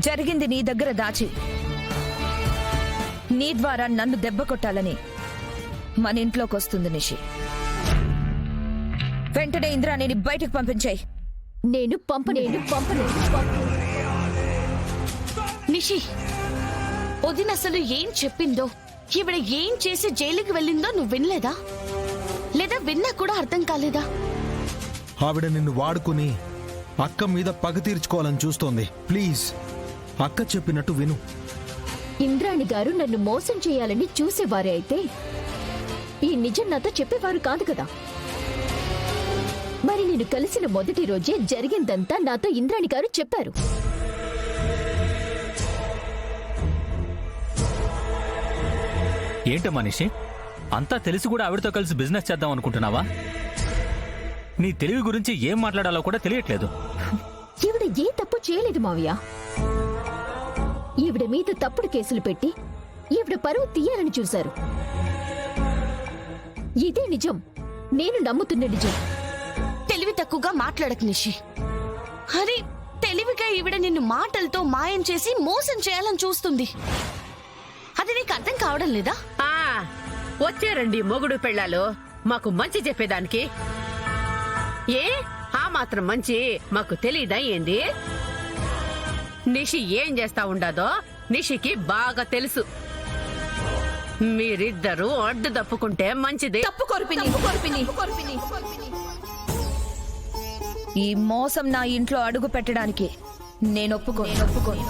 జరిగింది నీ దగ్గర దాచి నీ ద్వారా నన్ను దెబ్బ కొట్టాలని మన ఇంట్లోకి వస్తుంది నిషి. వెంటనే ఇంద్రాణిని బయటకు పంపించాయి. నేను పంపనేను. నిషి, వదిన అసలు ఏం చెప్పిందో, ఈవిడ ఏం చేసి జైలుకి వెళ్ళిందో నువ్వు వినలేదా? లేదా విన్నా కూడా అర్థం కాలేదా? ఆవిడ నిన్ను వాడుకుని అక్క మీద పగ తీర్చుకోవాలని చూస్తోంది. ప్లీజ్ అక్క చెప్పినట్టు విను. ఇంద్రాణి గారు నన్ను మోసం చేయాలని చూసేవారే అయితే ఈ నిజం నాతో చెప్పేవారు కాదు కదా. మరి నేను కలిసిన మొదటి రోజే జరిగిందంతా నాతో ఇంద్రాణి గారు చెప్పారు. ఏంటమ్మా నిషి, అంతా తెలిసి కూడా ఆవిడతో కలిసి బిజినెస్ చేద్దాం అనుకుంటున్నావా? నీ తెలివి గురించి ఏం మాట్లాడాలో కూడా తెలియట్లేదు. ఈవిడ ఏ తప్పు చేయలేదు మావయ్య. ఈవిడ మీద తప్పుడు కేసులు పెట్టి ఈవిడ పరువు తీయాలని చూశారు. ఇదే నిజం, నేను నమ్ముతున్న నిజం. తెలివి తక్కువగా మాట్లాడకు నిషి. అరే, తెలివిగా ఈవిడ నిన్ను మాటలతో మాయం చేసి మోసం చేయాలని చూస్తుంది. అది నీకు అర్థం కావడం లేదా? వచ్చారండి మొగుడు పెళ్ళాలు మాకు మంచి చెప్పేదానికి. ఏ ఆ మాత్రం మంచి మాకు తెలీదా ఏంది? నిషి ఏం చేస్తా ఉండాదో నిషికి బాగా తెలుసు. మీరిద్దరూ అడ్డు తప్పుకుంటే మంచిది. ఈ మోసం నా ఇంట్లో అడుగు పెట్టడానికి నేను ఒప్పుకోను.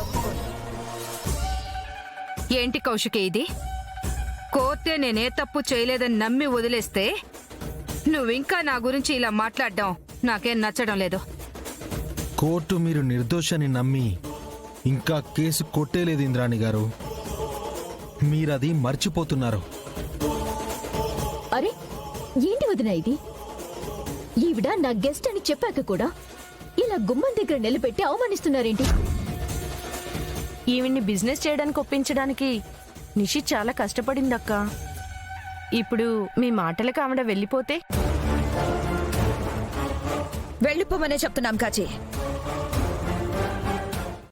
ఏంటి కౌశికి ఇది? కోర్టే నేనే తప్పు చేయలేదని నమ్మి వదిలేస్తే నువ్వింకా నా గురించి ఇలా మాట్లాడడం నాకేం నచ్చడం లేదు. కోర్టు మీరు నిర్దోషని నమ్మి ఇంకా కేసు కొట్టేలేదు ఇంద్రాణి గారు. మీరది మర్చిపోతున్నారు. అరే ఏంటి వదిన ఇది? ఈవిడ నా గెస్ట్ అని చెప్పాక కూడా ఇలా గుమ్మం దగ్గర నిలబెట్టి అవమానిస్తున్నారేంటి? ఈవిడ్ని బిజినెస్ చేయడానికి ఒప్పించడానికి నిషి చాలా కష్టపడిందక్క. ఇప్పుడు మీ మాటలకు ఆవిడ వెళ్ళిపోతే? వెళ్ళిపోమనే చెప్తున్నాం కాచి.